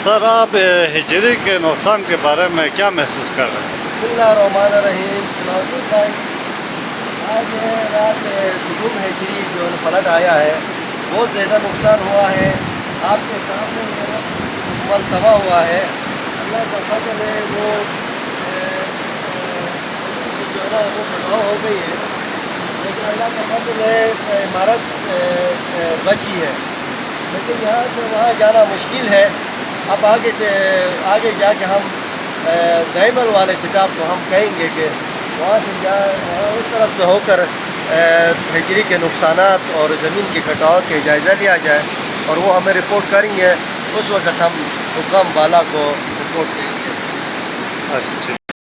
Sir आप हिजरी के नुकसान के बारे में क्या महसूस कर रहे हैं? बिस्मिल्लाहिर्रहमानिर्रहीम। सलावतुल भाई, आज रात गुम हिजरी जो फलट आया है, बहुत ज़्यादा नुकसान हुआ है। आपके सामने मल तबाह हुआ है। अल्लाह का फजल है, वो जो है ना वो तबाह हो गई है, लेकिन अल्लाह का फजल है इमारत बची है। लेकिन यहाँ से वहाँ जाना मुश्किल है। अब आगे जाके हम दैमल वाले स्टाफ को हम कहेंगे कि वहाँ से उस तरफ से होकर हिजरी के नुकसानात और ज़मीन के कटाव के जायज़ा लिया जाए और वो हमें रिपोर्ट करेंगे। उस वक्त हम हुक्म वाला को रिपोर्ट करेंगे। अच्छा, ठीक।